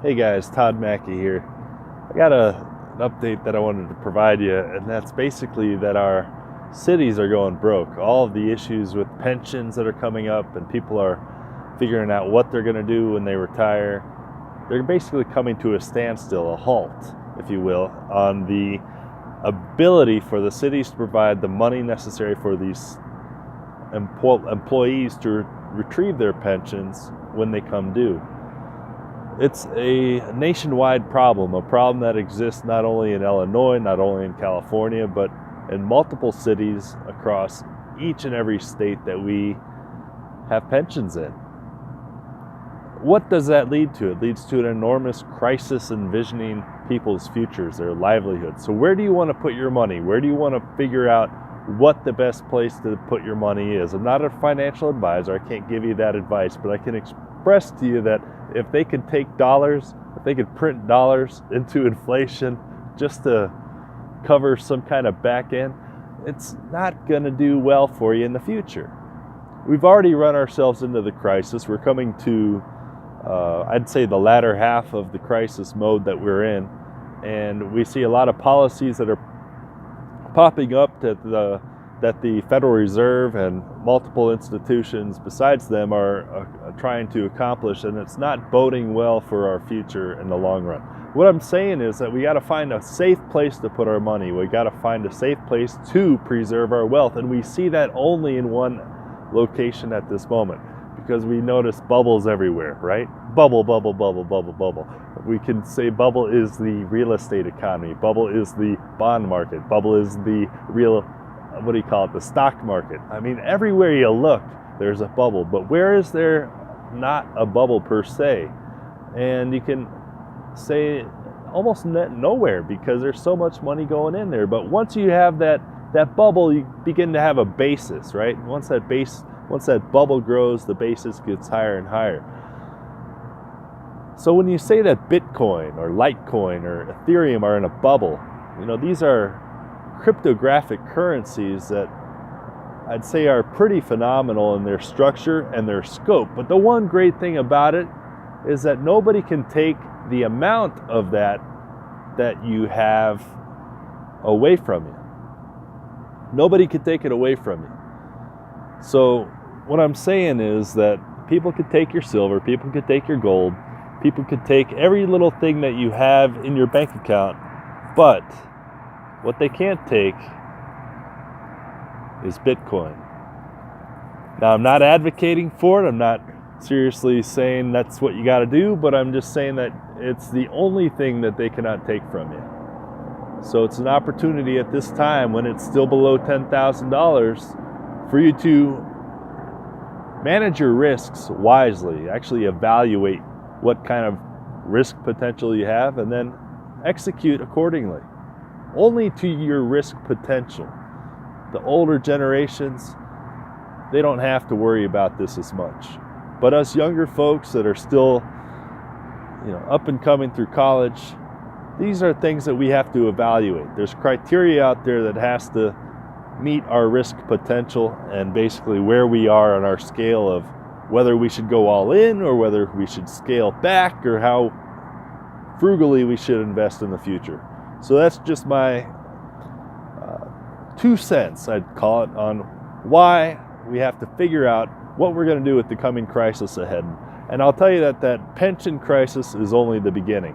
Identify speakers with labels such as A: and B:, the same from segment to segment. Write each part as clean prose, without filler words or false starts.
A: Hey guys, Todd Mackey here. I got an update that I wanted to provide you, and that's basically that our cities are going broke. All of the issues with pensions that are coming up, and people are figuring out what they're going to do when they retire. They're basically coming to a standstill, a halt, if you will, on the ability for the cities to provide the money necessary for these employees to retrieve their pensions when they come due. It's a nationwide problem, a problem that exists not only in Illinois, not only in California, but in multiple cities across each and every state that we have pensions in. What does that lead to? It leads to an enormous crisis envisioning people's futures, their livelihoods. So where do you want to put your money? Where do you want to figure out what the best place to put your money is? I'm not a financial advisor. I can't give you that advice, but I can express to you that if they could take dollars, if they could print dollars into inflation just to cover some kind of back end, it's not going to do well for you in the future. We've already run ourselves into the crisis. We're coming to, I'd say, the latter half of the crisis mode that we're in, and we see a lot of policies that are popping up that the Federal Reserve and multiple institutions besides them are trying to accomplish, and it's not boding well for our future in the long run. What I'm saying is that we got to find a safe place to put our money. We got to find a safe place to preserve our wealth, and we see that only in one location at this moment, because we notice bubbles everywhere, right? Bubble, bubble, bubble, bubble, bubble. We can say bubble is the real estate economy. Bubble is the bond market. Bubble is the the stock market. I mean, everywhere you look, there's a bubble. But where is there not a bubble per se? And you can say almost nowhere, because there's so much money going in there. But once you have that bubble, you begin to have a basis, right? Once that bubble grows, the basis gets higher and higher. So when you say that Bitcoin or Litecoin or Ethereum are in a bubble, these are cryptographic currencies that I'd say are pretty phenomenal in their structure and their scope. But the one great thing about it is that nobody can take the amount of that you have away from you. Nobody can take it away from you. So what I'm saying is that people could take your silver, people could take your gold, people could take every little thing that you have in your bank account, but what they can't take is Bitcoin. Now, I'm not advocating for it. I'm not seriously saying that's what you got to do, but I'm just saying that it's the only thing that they cannot take from you. So it's an opportunity at this time, when it's still below $10,000, for you to manage your risks wisely, actually evaluate what kind of risk potential you have, and then execute accordingly. Only to your risk potential. The older generations, they don't have to worry about this as much. But us younger folks that are still, up and coming through college, these are things that we have to evaluate. There's criteria out there that has to meet our risk potential, and basically where we are on our scale of whether we should go all in or whether we should scale back, or how frugally we should invest in the future. So that's just my 2 cents, I'd call it, on why we have to figure out what we're going to do with the coming crisis ahead. And I'll tell you that pension crisis is only the beginning.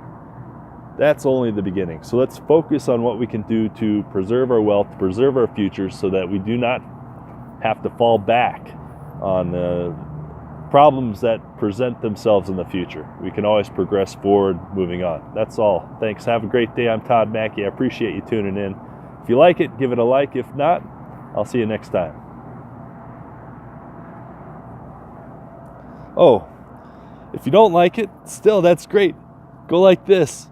A: That's only the beginning. So let's focus on what we can do to preserve our wealth, to preserve our futures, so that we do not have to fall back on the problems that present themselves in the future. We can always progress forward, moving on. That's all. Thanks. Have a great day. I'm Todd Mackey. I appreciate you tuning in. If you like it, give it a like. If not, I'll see you next time. Oh, if you don't like it, still, that's great. Go like this.